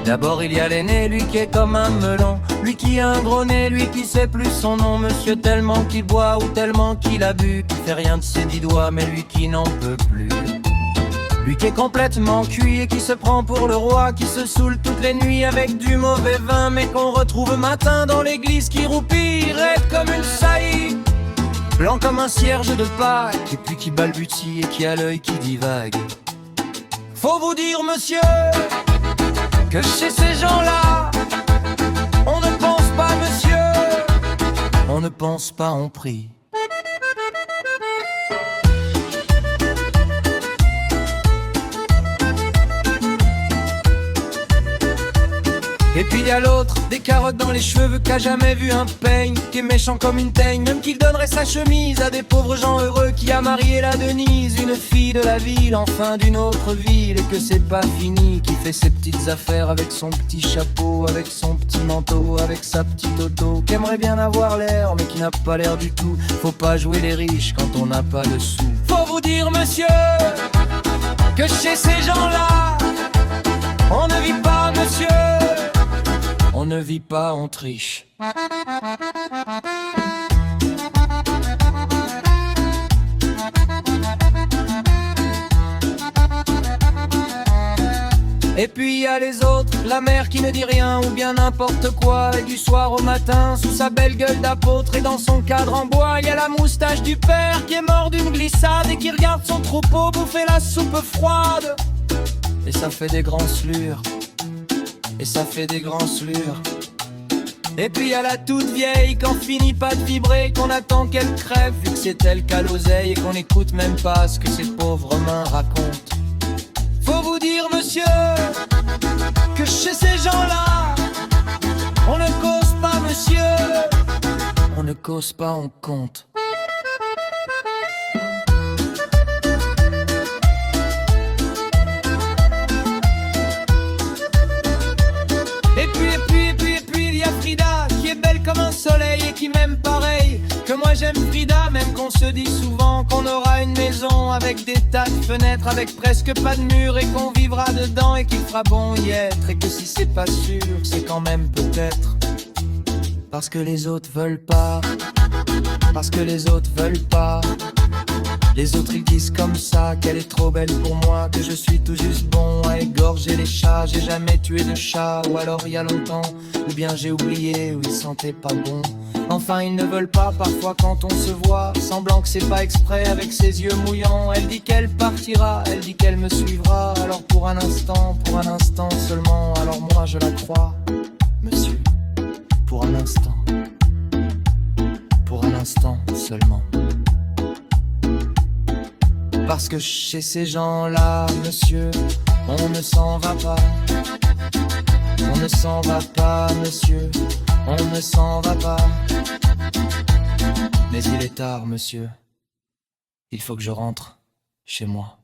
D'abord il y a l'aîné, lui qui est comme un melon, lui qui a un gros nez, lui qui sait plus son nom. Monsieur tellement qu'il boit ou tellement qu'il a bu, qui fait rien de ses 10 doigts, mais lui qui n'en peut plus. Lui qui est complètement cuit et qui se prend pour le roi, qui se saoule toutes les nuits avec du mauvais vin, mais qu'on retrouve matin dans l'église, qui roupille, raide comme une saillie, blanc comme un cierge de Pâques, et puis qui balbutie et qui a l'œil qui divague. Faut vous dire, monsieur, que chez ces gens-là, on ne pense pas, monsieur, on ne pense pas, on prie. Et puis y a l'autre, des carottes dans les cheveux, qu'a jamais vu un peigne, qui est méchant comme une teigne, même qu'il donnerait sa chemise à des pauvres gens heureux, qui a marié la Denise, une fille de la ville, enfin d'une autre ville, et que c'est pas fini, qui fait ses petites affaires avec son petit chapeau, avec son petit manteau, avec sa petite auto, qui aimerait bien avoir l'air, mais qui n'a pas l'air du tout. Faut pas jouer les riches quand on n'a pas de sous. Faut vous dire, monsieur, que chez ces gens-là, on ne vit pas, monsieur, on ne vit pas, on triche. Et puis y a les autres, la mère qui ne dit rien ou bien n'importe quoi, et du soir au matin, sous sa belle gueule d'apôtre et dans son cadre en bois, il y a la moustache du père qui est mort d'une glissade et qui regarde son troupeau bouffer la soupe froide. Et ça fait des grands slurs, et ça fait des grands slurs. Et puis y a la toute vieille qu'on finit pas de vibrer, qu'on attend qu'elle crève vu que c'est elle qu'a l'oseille, et qu'on n'écoute même pas ce que ses pauvres mains racontent. Faut vous dire, monsieur, que chez ces gens-là, on ne cause pas, monsieur, on ne cause pas, on compte. Il y a Frida qui est belle comme un soleil et qui m'aime pareil que moi j'aime Frida, même qu'on se dit souvent qu'on aura une maison avec des tas de fenêtres, avec presque pas de murs, et qu'on vivra dedans et qu'il fera bon y être, et que si c'est pas sûr, c'est quand même peut-être parce que les autres veulent pas, parce que les autres veulent pas. Les autres ils disent comme ça qu'elle est trop belle pour moi, que je suis tout juste bon à égorger les chats. J'ai jamais tué de chat, ou alors il y a longtemps, ou bien j'ai oublié, ou ils sentaient pas bon. Enfin ils ne veulent pas parfois quand on se voit, semblant que c'est pas exprès avec ses yeux mouillants. Elle dit qu'elle partira, elle dit qu'elle me suivra, alors pour un instant seulement, alors moi je la crois, monsieur, pour un instant seulement. Parce que chez ces gens-là, monsieur, on ne s'en va pas. On ne s'en va pas, monsieur, on ne s'en va pas. Mais il est tard, monsieur, il faut que je rentre chez moi.